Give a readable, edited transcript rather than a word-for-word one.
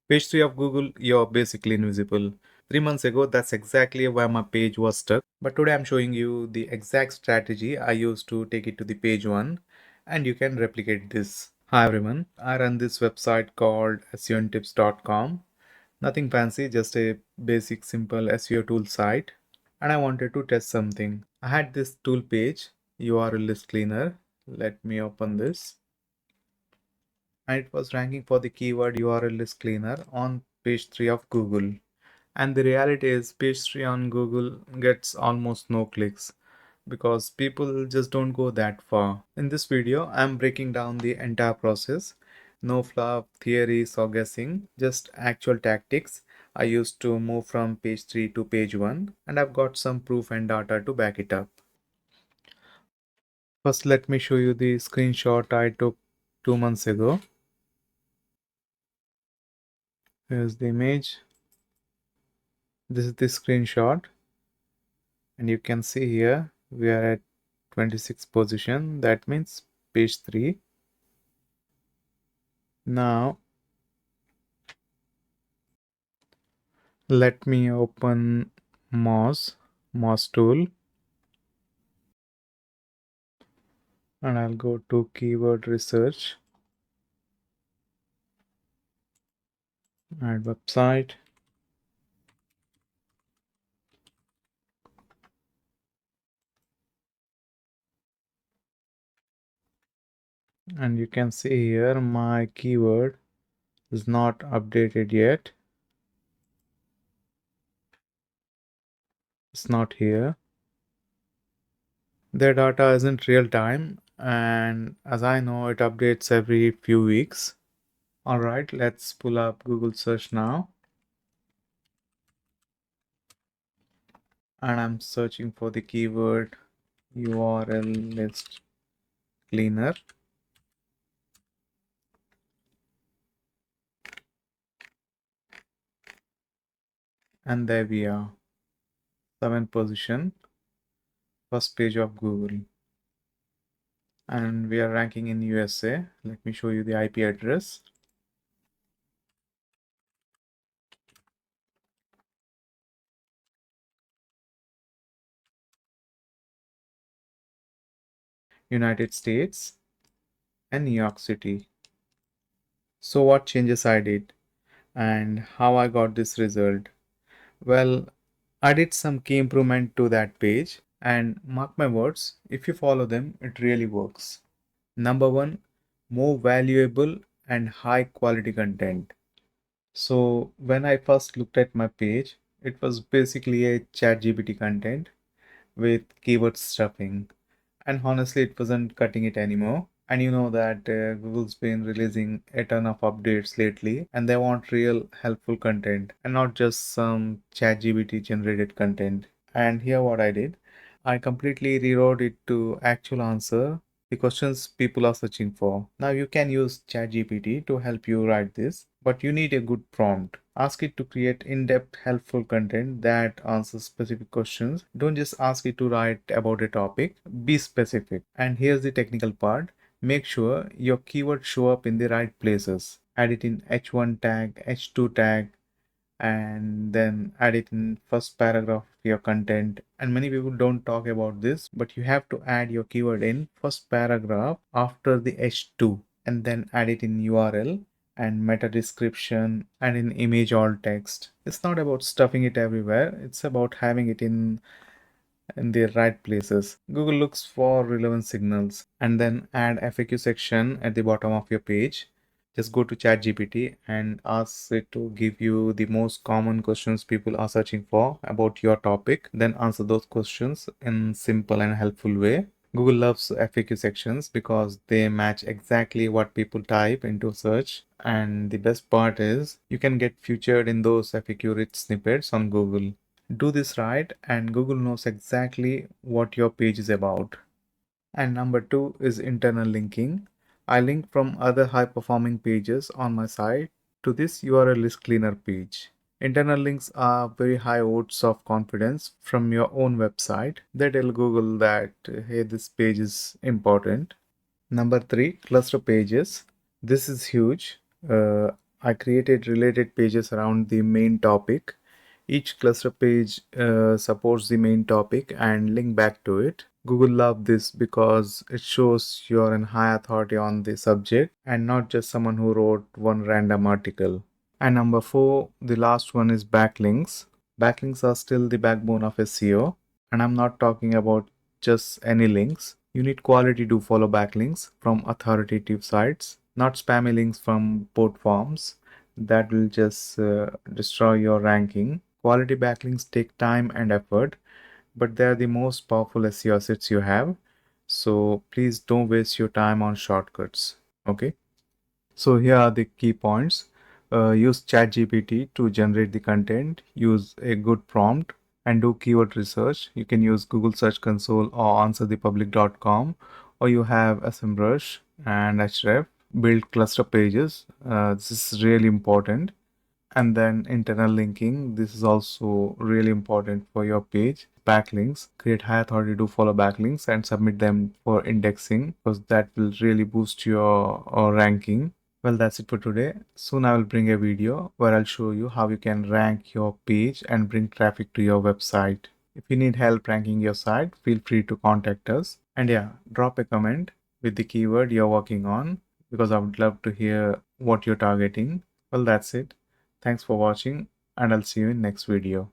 Page 3 of Google, you're basically invisible. 3 months ago, that's exactly why my page was stuck. But today I'm showing you the exact strategy I used to take it to the page 1, and you can replicate this. Hi everyone, I run this website called SEOtips.com. Nothing fancy, just a basic simple SEO tool site. And I wanted to test something. I had this tool page, URL list cleaner. Let me open this. And it was ranking for the keyword URL list cleaner on page 3 of Google. And the reality is page 3 on Google gets almost no clicks because people just don't go that far. In this video, I'm breaking down the entire process. No fluff, theories or guessing, just actual tactics I used to move from page 3 to page 1, and I've got some proof and data to back it up. First, let me show you the screenshot I took 2 months ago. Here's the image. This is the screenshot, and you can see here we are at 26th position. That means page 3. Now let me open Moz tool, and I'll go to keyword research, add website, and you can see here my keyword is not updated yet. It's not here. Their data isn't real time, and as I know, it updates every few weeks. All right, let's pull up Google search now. And I'm searching for the keyword URL list cleaner. And there we are, 7th position, first page of Google. And we are ranking in USA. Let me show you the IP address. United States and New York City. So what changes I did and how I got this result? Well, I did some key improvement to that page, and mark my words, if you follow them, it really works. Number one, more valuable and high quality content. So when I first looked at my page, it was basically a ChatGPT content with keyword stuffing. And honestly, it wasn't cutting it anymore. And you know that Google's been releasing a ton of updates lately, and they want real helpful content and not just some ChatGPT generated content. And here what I did, I completely rewrote it to actual answer the questions people are searching for. Now you can use ChatGPT to help you write this, but you need a good prompt. Ask it to create in-depth helpful content that answers specific questions. Don't just ask it to write about a topic, be specific. And here's the technical part. Make sure your keywords show up in the right places. Add it in H1 tag, H2 tag, and then add it in first paragraph of your content. And many people don't talk about this, but you have to add your keyword in first paragraph after the H2, and then add it in URL and meta description and in image alt text. It's not about stuffing it everywhere, it's about having it in the right places. Google looks for relevant signals. And then add FAQ section at the bottom of your page. Just go to ChatGPT and ask it to give you the most common questions people are searching for about your topic. Then answer those questions in simple and helpful way. Google loves FAQ sections because they match exactly what people type into search. And the best part is you can get featured in those FAQ rich snippets on Google. Do this right, and Google knows exactly what your page is about. And number two is internal linking. I link from other high performing pages on my site to this URL list cleaner page. Internal links are very high votes of confidence from your own website. They tell Google that, hey, this page is important. Number three, cluster pages. This is huge. I created related pages around the main topic. Each cluster page supports the main topic and link back to it. Google love this because it shows you're in high authority on the subject and not just someone who wrote one random article. And number 4, the last one is backlinks. Backlinks are still the backbone of SEO, and I'm not talking about just any links. You need quality to follow backlinks from authoritative sites, not spammy links from bot forms that will just destroy your ranking. Quality backlinks take time and effort, but they're the most powerful SEO assets you have. So please don't waste your time on shortcuts. Okay. So here are the key points. Use ChatGPT to generate the content. Use a good prompt and do keyword research. You can use Google Search Console or answerthepublic.com, or you have SEMrush and Href. Build cluster pages. This is really important. And then internal linking. This is also really important for your page. Backlinks. Create high authority to follow backlinks and submit them for indexing, because that will really boost your ranking. Well, that's it for today. Soon I will bring a video where I'll show you how you can rank your page and bring traffic to your website. If you need help ranking your site, feel free to contact us. And yeah, drop a comment with the keyword you're working on, because I would love to hear what you're targeting. Well, that's it. Thanks for watching, and I'll see you in next video.